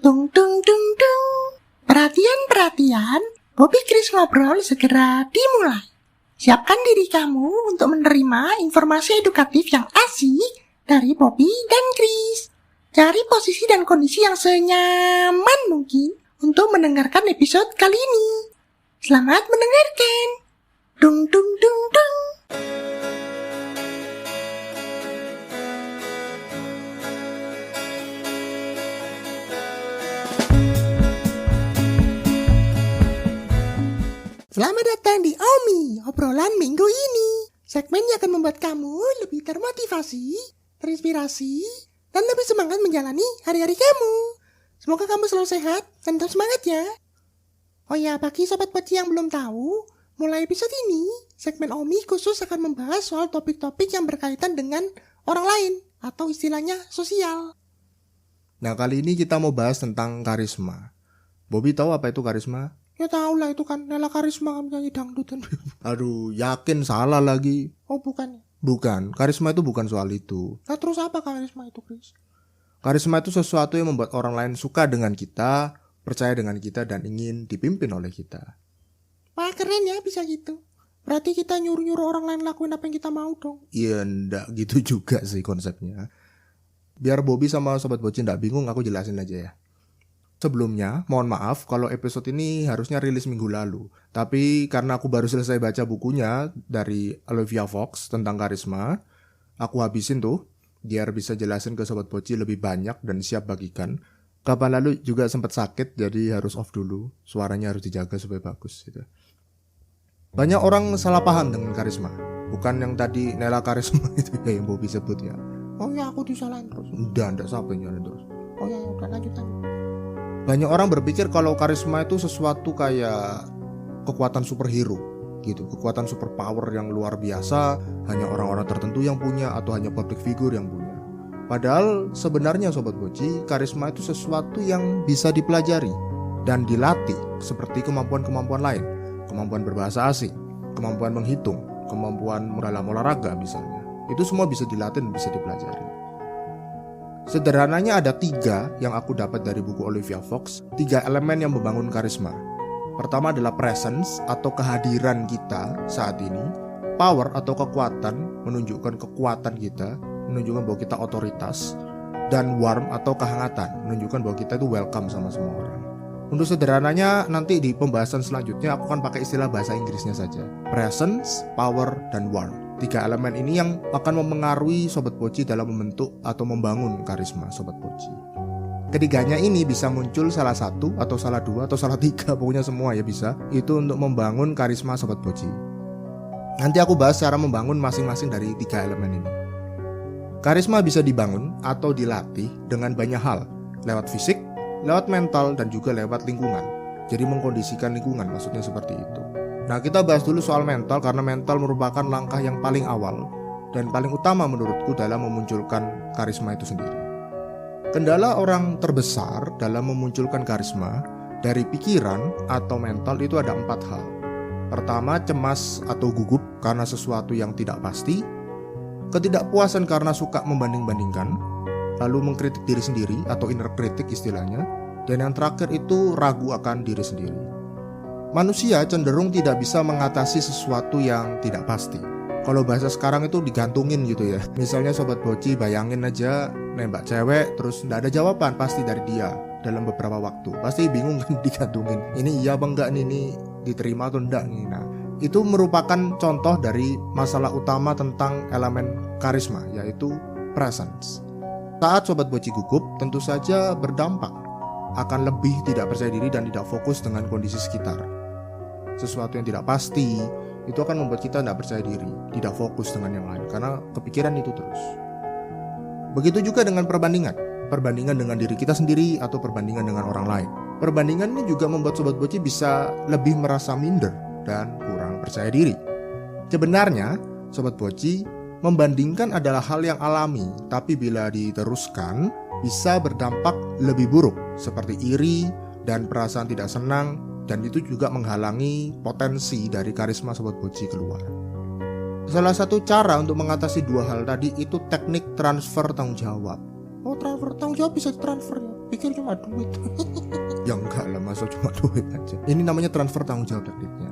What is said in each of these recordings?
Tung tung tung tung. Perhatian, Bobby Chris Ngobrol segera dimulai. Siapkan diri kamu untuk menerima informasi edukatif yang asik dari Bobby dan Chris. Cari posisi dan kondisi yang senyaman mungkin untuk mendengarkan episode kali ini. Selamat mendengarkan. Dung dung dung dung. Selamat datang di Omi, obrolan minggu ini. Segmen yang akan membuat kamu lebih termotivasi, terinspirasi, dan lebih semangat menjalani hari-hari kamu. Semoga kamu selalu sehat dan tetap semangat ya. Oh ya, bagi sobat poci yang belum tahu, mulai episode ini, segmen Omi khusus akan membahas soal topik-topik yang berkaitan dengan orang lain, atau istilahnya sosial. Nah, kali ini kita mau bahas tentang karisma. Bobby tahu apa itu karisma? Ya tau lah, itu kan Nela Karisma kan nyanyi dangdutan. Aduh, yakin salah lagi. Oh bukan. Bukan, karisma itu bukan soal itu. Nah terus apa karisma itu, Chris? Karisma itu sesuatu yang membuat orang lain suka dengan kita, percaya dengan kita, dan ingin dipimpin oleh kita. Wah keren ya bisa gitu. Berarti kita nyuruh-nyuruh orang lain lakuin apa yang kita mau dong. Iya, ndak gitu juga sih konsepnya. Biar Bobby sama Sobat Bocin ndak bingung, aku jelasin aja ya. Sebelumnya, mohon maaf kalau episode ini harusnya rilis minggu lalu. Tapi karena aku baru selesai baca bukunya dari Olivia Fox tentang karisma, aku habisin tuh, biar bisa jelasin ke Sobat Boci lebih banyak dan siap bagikan. Kapan lalu juga sempat sakit, jadi harus off dulu. Suaranya harus dijaga supaya bagus gitu. Banyak orang salah paham dengan karisma. Bukan yang tadi Nela Karisma itu ya yang Bobby sebut ya. Oh ya, aku disalahin terus. Ndak siapa yang nyalain terus. Oh ya, udah lanjut. Banyak orang berpikir kalau karisma itu sesuatu kayak kekuatan superhero gitu, kekuatan superpower yang luar biasa, hanya orang-orang tertentu yang punya atau hanya public figure yang punya. Padahal sebenarnya Sobat Boci, karisma itu sesuatu yang bisa dipelajari dan dilatih seperti kemampuan-kemampuan lain, kemampuan berbahasa asing, kemampuan menghitung, kemampuan dalam olahraga misalnya. Itu semua bisa dilatih dan bisa dipelajari. Sederhananya ada 3 yang aku dapat dari buku Olivia Fox, 3 elemen yang membangun karisma. Pertama adalah presence atau kehadiran kita saat ini, power atau kekuatan, menunjukkan kekuatan kita, menunjukkan bahwa kita otoritas, dan warmth atau kehangatan, menunjukkan bahwa kita itu welcome sama semua orang. Untuk sederhananya nanti di pembahasan selanjutnya aku akan pakai istilah bahasa Inggrisnya saja. Presence, power, dan warmth. 3 elemen ini yang akan memengaruhi Sobat Boci dalam membentuk atau membangun karisma Sobat Boci. Ketiganya ini bisa muncul salah satu atau salah 2 atau salah 3, pokoknya semua ya bisa. Itu untuk membangun karisma Sobat Boci. Nanti aku bahas cara membangun masing-masing dari 3 elemen ini. Karisma bisa dibangun atau dilatih dengan banyak hal, lewat fisik, lewat mental, dan juga lewat lingkungan. Jadi mengkondisikan lingkungan, maksudnya seperti itu. Nah, kita bahas dulu soal mental karena mental merupakan langkah yang paling awal dan paling utama menurutku dalam memunculkan karisma itu sendiri. Kendala orang terbesar dalam memunculkan karisma dari pikiran atau mental itu ada 4 hal. Pertama, cemas atau gugup karena sesuatu yang tidak pasti, ketidakpuasan karena suka membanding-bandingkan, lalu mengkritik diri sendiri atau inner critic istilahnya, dan yang terakhir itu ragu akan diri sendiri. Manusia cenderung tidak bisa mengatasi sesuatu yang tidak pasti. Kalau bahasa sekarang itu digantungin gitu ya. Misalnya Sobat Boci bayangin aja nembak cewek terus nggak ada jawaban pasti dari dia dalam beberapa waktu. Pasti bingung kan digantungin. Ini iya apa enggak nih, ini diterima atau enggak nih. Nah, itu merupakan contoh dari masalah utama tentang elemen karisma, yaitu presence. Saat Sobat Boci gugup, tentu saja berdampak akan lebih tidak percaya diri dan tidak fokus dengan kondisi sekitar. Sesuatu yang tidak pasti itu akan membuat kita tidak percaya diri, tidak fokus dengan yang lain karena kepikiran itu terus. Begitu juga dengan perbandingan dengan diri kita sendiri atau perbandingan dengan orang lain. Perbandingan ini juga membuat Sobat Boci bisa lebih merasa minder dan kurang percaya diri. Sebenarnya Sobat Boci, membandingkan adalah hal yang alami, tapi bila diteruskan bisa berdampak lebih buruk seperti iri dan perasaan tidak senang. Dan itu juga menghalangi potensi dari karisma Sobat Boci keluar. Salah satu cara untuk mengatasi 2 hal tadi itu teknik transfer tanggung jawab. Oh transfer tanggung jawab bisa ditransfer ya? pikir cuma duit. Ya enggak lah, masa cuma duit aja. Ini namanya transfer tanggung jawab tekniknya.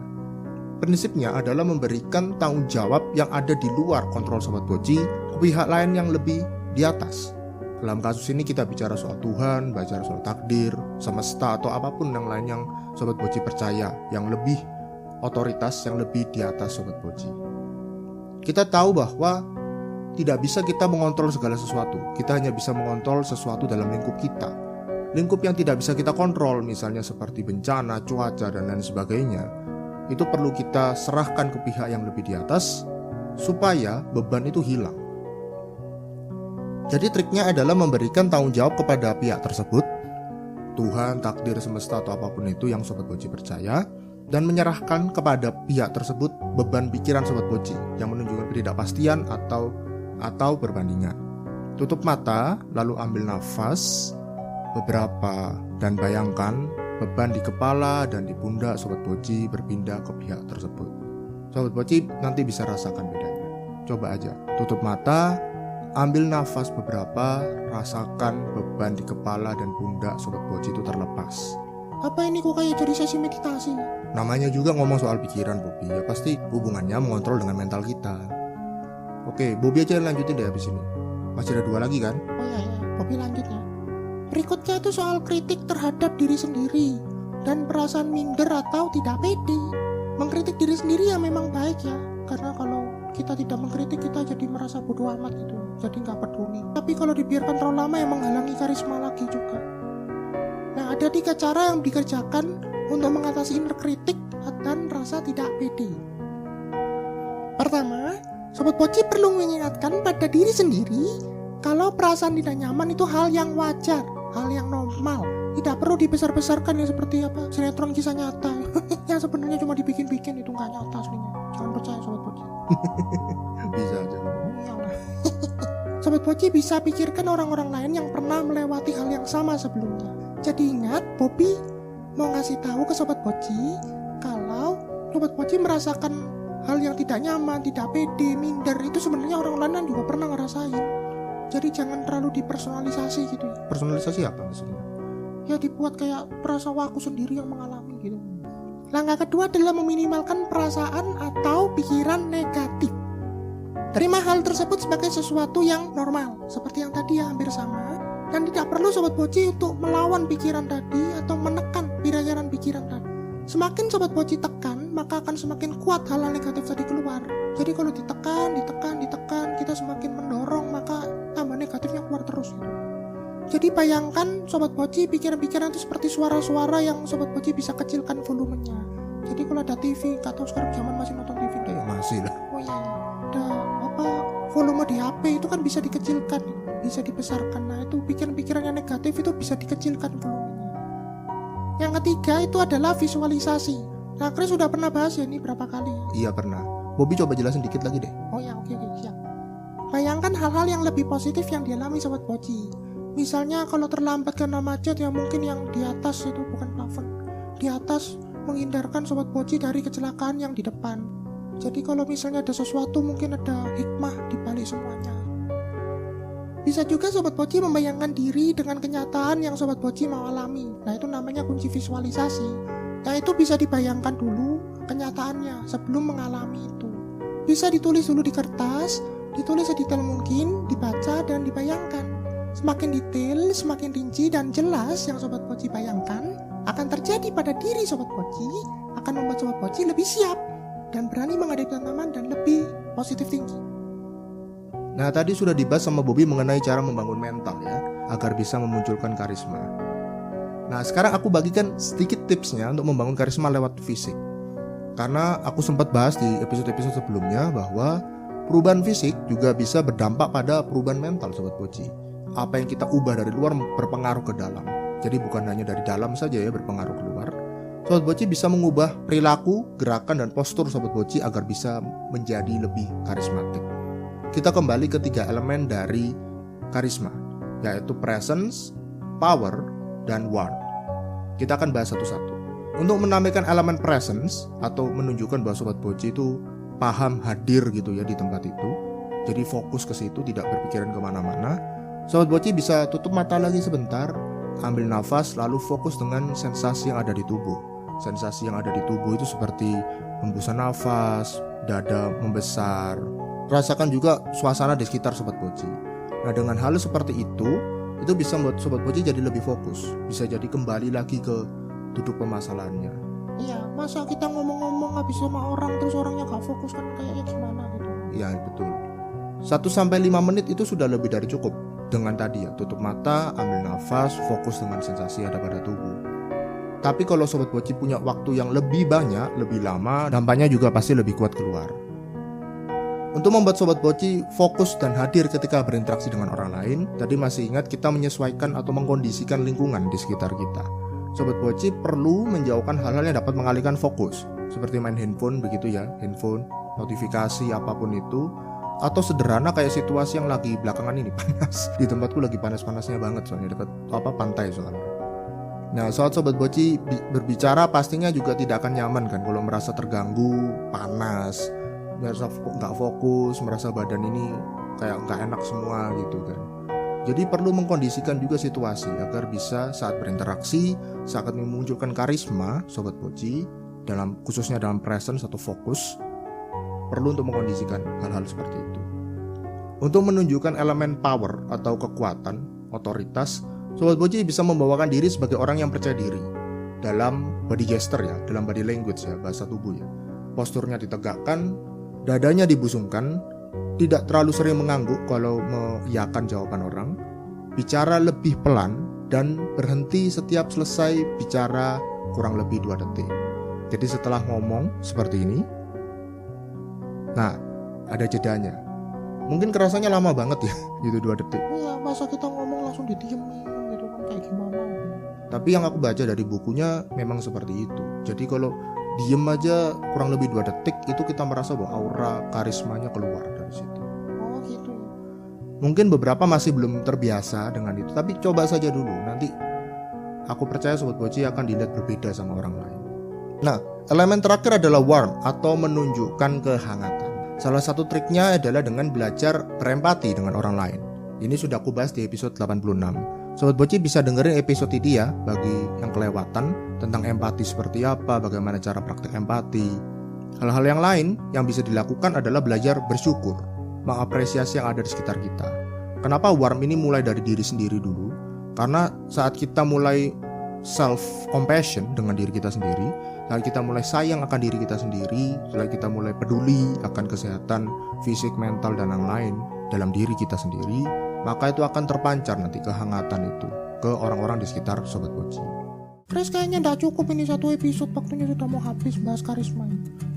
Prinsipnya adalah memberikan tanggung jawab yang ada di luar kontrol Sobat Boci ke pihak lain yang lebih di atas. Dalam kasus ini kita bicara soal Tuhan, bicara soal takdir, semesta, atau apapun yang lain yang Sobat Boci percaya, yang lebih otoritas, yang lebih di atas Sobat Boci. Kita tahu bahwa tidak bisa kita mengontrol segala sesuatu. Kita hanya bisa mengontrol sesuatu dalam lingkup kita. Lingkup yang tidak bisa kita kontrol, misalnya seperti bencana, cuaca, dan lain sebagainya, itu perlu kita serahkan ke pihak yang lebih di atas supaya beban itu hilang. Jadi triknya adalah memberikan tanggung jawab kepada pihak tersebut, Tuhan, takdir, semesta, atau apapun itu yang Sobat Boci percaya, dan menyerahkan kepada pihak tersebut beban pikiran Sobat Boci yang menunjukkan ketidakpastian atau perbandingan. Tutup mata, lalu ambil nafas beberapa dan bayangkan beban di kepala dan di pundak Sobat Boci berpindah ke pihak tersebut. Sobat Boci nanti bisa rasakan bedanya. Coba aja, tutup mata, ambil nafas beberapa, rasakan beban di kepala dan pundak Sobat Boci itu terlepas. Apa ini kok kayak jadi sesi meditasi? Namanya juga ngomong soal pikiran, Bobi. Ya pasti hubungannya mengontrol dengan mental kita. Oke, Bobi aja lanjutin deh habis ini. Masih ada 2 lagi kan? Oh iya, Bobby lanjut ya. Berikutnya itu soal kritik terhadap diri sendiri dan perasaan minder atau tidak pede. Mengkritik diri sendiri ya memang baik ya, karena kalau kita tidak mengkritik kita jadi merasa bodoh amat gitu, jadi nggak peduli. Tapi kalau dibiarkan terlalu lama ya menghalangi karisma lagi juga. Nah, ada 3 cara yang dikerjakan untuk mengatasi inner kritik dan rasa tidak pede. Pertama, Sobat Boci perlu mengingatkan pada diri sendiri kalau perasaan tidak nyaman itu hal yang wajar, hal yang normal. Tidak perlu dibesar-besarkan ya seperti apa sinetron kisah nyata yang sebenarnya cuma dibikin-bikin, itu nggak nyata aslinya. Jangan percaya Sobat Boci. Bisa aja. Iyalah. Sobat Boci bisa pikirkan orang-orang lain yang pernah melewati hal yang sama sebelumnya. Jadi ingat, Bobby mau ngasih tahu ke Sobat Boci kalau Sobat Boci merasakan hal yang tidak nyaman, tidak pede, minder, itu sebenarnya orang lain juga pernah ngerasain. Jadi jangan terlalu dipersonalisasi gitu ya. Personalisasi apa maksudnya? Ya dibuat kayak perasa aku sendiri yang mengalami gitu. Langkah kedua adalah meminimalkan perasaan atau pikiran negatif. Terima hal tersebut sebagai sesuatu yang normal, seperti yang tadi ya, hampir sama. Dan tidak perlu Sobat Boci untuk melawan pikiran tadi atau menekan pikiran tadi. Semakin Sobat Boci tekan, maka akan semakin kuat hal-hal negatif tadi keluar. Jadi kalau ditekan, kita semakin mendorong, maka tambah negatifnya keluar terus gitu. Jadi bayangkan Sobat Boci, pikiran-pikiran itu seperti suara-suara yang Sobat Boci bisa kecilkan volumenya. Jadi kalau ada TV, gak tahu sekarang zaman masih nonton TV deh ya? Masih lah. Oh iya, ada volume di HP itu kan bisa dikecilkan, bisa dibesarkan. Nah itu pikiran-pikiran yang negatif itu bisa dikecilkan volumenya. Yang ketiga itu adalah visualisasi. Nah Chris sudah pernah bahas ya ini berapa kali? Iya pernah. Bobby coba jelasin dikit lagi deh. Oh ya, oke, siap. Bayangkan hal-hal yang lebih positif yang dialami Sobat Boci. Misalnya kalau terlambat karena macet ya mungkin yang di atas itu bukan plafon. Di atas menghindarkan Sobat Boci dari kecelakaan yang di depan. Jadi kalau misalnya ada sesuatu mungkin ada hikmah di balik semuanya. Bisa juga Sobat Boci membayangkan diri dengan kenyataan yang Sobat Boci mau alami. Nah itu namanya kunci visualisasi. Nah itu bisa dibayangkan dulu kenyataannya sebelum mengalami itu. Bisa ditulis dulu di kertas, ditulis sedetail mungkin, dibaca dan dibayangkan. Semakin detail, semakin rinci dan jelas yang Sobat Boci bayangkan akan terjadi pada diri Sobat Boci, akan membuat Sobat Boci lebih siap dan berani menghadapi tantangan dan lebih positif thinking. Nah tadi sudah dibahas sama Bobby mengenai cara membangun mental ya, agar bisa memunculkan karisma. Nah sekarang aku bagikan sedikit tipsnya untuk membangun karisma lewat fisik. Karena aku sempat bahas di episode-episode sebelumnya bahwa perubahan fisik juga bisa berdampak pada perubahan mental Sobat Boci. Apa yang kita ubah dari luar berpengaruh ke dalam. Jadi bukan hanya dari dalam saja ya berpengaruh keluar. Sobat Boci bisa mengubah perilaku, gerakan, dan postur Sobat Boci agar bisa menjadi lebih karismatik. Kita kembali ke 3 elemen dari karisma, yaitu presence, power, dan warmth. Kita akan bahas satu-satu. Untuk menampilkan elemen presence atau menunjukkan bahwa Sobat Boci itu paham hadir gitu ya di tempat itu, jadi fokus ke situ, tidak berpikiran kemana-mana. Sobat Boci bisa tutup mata lagi sebentar, ambil nafas lalu fokus dengan sensasi yang ada di tubuh. Sensasi yang ada di tubuh itu seperti hembusan nafas, dada membesar. Rasakan juga suasana di sekitar Sobat Boci. Nah, dengan hal seperti itu bisa membuat Sobat Boci jadi lebih fokus. Bisa jadi kembali lagi ke duduk permasalahannya. Iya, masa kita ngomong-ngomong habis sama orang terus orangnya gak fokus, kan kayaknya gimana gitu. Iya, betul. 1-5 menit itu sudah lebih dari cukup. Dengan tadi ya, tutup mata, ambil nafas, fokus dengan sensasi ada pada tubuh. Tapi kalau Sobat Boci punya waktu yang lebih banyak, lebih lama, dampaknya juga pasti lebih kuat keluar. Untuk membuat Sobat Boci fokus dan hadir ketika berinteraksi dengan orang lain, tadi masih ingat kita menyesuaikan atau mengkondisikan lingkungan di sekitar kita. Sobat Boci perlu menjauhkan hal-hal yang dapat mengalihkan fokus, seperti main handphone begitu ya, handphone, notifikasi apapun itu, atau sederhana kayak situasi yang lagi belakangan ini panas. Di tempatku lagi panas-panasnya banget soalnya dekat pantai soalnya. Nah, saat Sobat Boci berbicara pastinya juga tidak akan nyaman kan kalau merasa terganggu, panas, merasa nggak fokus, merasa badan ini kayak nggak enak semua gitu kan. Jadi perlu mengkondisikan juga situasi agar bisa saat berinteraksi, saat memunculkan karisma Sobat Boci, khususnya dalam presence atau fokus, perlu untuk mengkondisikan hal-hal seperti itu. Untuk menunjukkan elemen power atau kekuatan, otoritas, Sobat Boci bisa membawakan diri sebagai orang yang percaya diri dalam body gesture ya, dalam body language ya, bahasa tubuh ya. Posturnya ditegakkan, dadanya dibusungkan, tidak terlalu sering mengangguk kalau mengiyakan jawaban orang, bicara lebih pelan, dan berhenti setiap selesai bicara kurang lebih 2 detik. Jadi setelah ngomong seperti ini, nah ada jedanya. Mungkin kerasanya lama banget ya, gitu 2 detik. Iya, masa kita ngomong langsung didiemin gitu kan, kayak gimana? Tapi yang aku baca dari bukunya memang seperti itu. Jadi kalau diem aja kurang lebih 2 detik, itu kita merasa bahwa aura karismanya keluar dari situ. Oh gitu. Mungkin beberapa masih belum terbiasa dengan itu, tapi coba saja dulu. Nanti aku percaya Sobat Boci akan dilihat berbeda sama orang lain. Nah, elemen terakhir adalah warm atau menunjukkan kehangatan. Salah satu triknya adalah dengan belajar berempati dengan orang lain. Ini sudah aku bahas di episode 86. Sobat Boci bisa dengerin episode ini ya, bagi yang kelewatan, tentang empati seperti apa, bagaimana cara praktek empati. Hal-hal yang lain yang bisa dilakukan adalah belajar bersyukur, mengapresiasi yang ada di sekitar kita. Kenapa warm ini mulai dari diri sendiri dulu? Karena saat kita mulai self-compassion dengan diri kita sendiri, saat kita mulai sayang akan diri kita sendiri, saat kita mulai peduli akan kesehatan fisik, mental, dan lain-lain dalam diri kita sendiri, maka itu akan terpancar nanti kehangatan itu ke orang-orang di sekitar Sobat Boci. Chris, kayaknya nggak cukup ini 1 episode, waktunya sudah mau habis bahas karisma.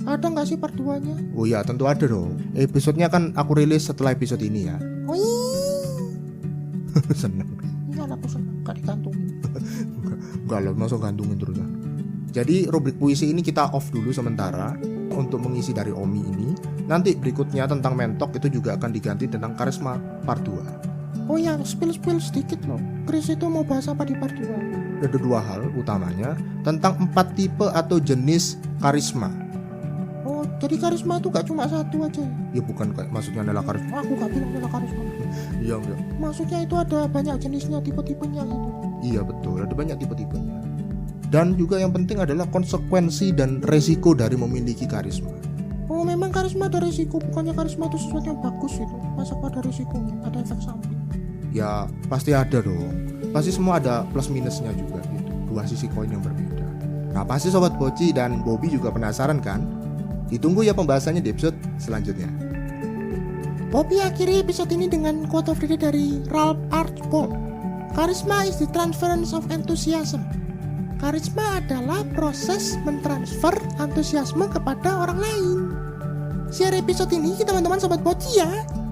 Ada nggak sih part 2-nya? Oh iya, tentu ada dong. Episodenya kan aku rilis setelah episode ini ya. Oh iya. Seneng. Iya, aku seneng, gak digantungin. Enggak loh, masuk gantungin terus lah. Jadi rubrik puisi ini kita off dulu sementara untuk mengisi dari Omi ini. Nanti berikutnya tentang mentok itu juga akan diganti tentang karisma part 2. Oh ya, spill sedikit loh. Chris itu mau bahas apa di part 2? Ada 2 hal utamanya tentang 4 tipe atau jenis karisma. Oh, jadi karisma itu gak cuma 1 aja? Ya bukan maksudnya adalah karisma. Aku gak bilang adalah karisma. Iya enggak. Maksudnya itu ada banyak jenisnya, tipe-tipenya gitu. Iya betul, ada banyak tipe-tipenya. Dan juga yang penting adalah konsekuensi dan resiko dari memiliki karisma. Oh, memang karisma ada resiko, bukannya karisma itu sesuatu yang bagus itu. Masa ada resikonya, ada efek samping? Ya pasti ada dong. Pasti semua ada plus minusnya juga gitu. 2 sisi koin yang berbeda. Nah pasti Sobat Boci dan Bobby juga penasaran kan? Ditunggu ya pembahasannya di episode selanjutnya. Bobby akhiri episode ini dengan quote of the day dari Ralph Archbold. Charisma is the transference of enthusiasm. Karisma adalah proses mentransfer antusiasme kepada orang lain. Share episode ini ke teman-teman Sobat Boci ya.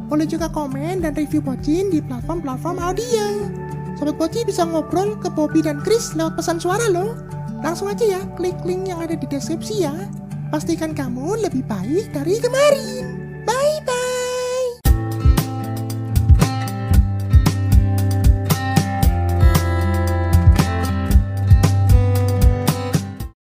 Boleh juga komen dan review Bocin di platform-platform audio. Sobat Boci bisa ngobrol ke Bobby dan Chris lewat pesan suara loh. Langsung aja ya, klik link yang ada di deskripsi ya. Pastikan kamu lebih baik dari kemarin.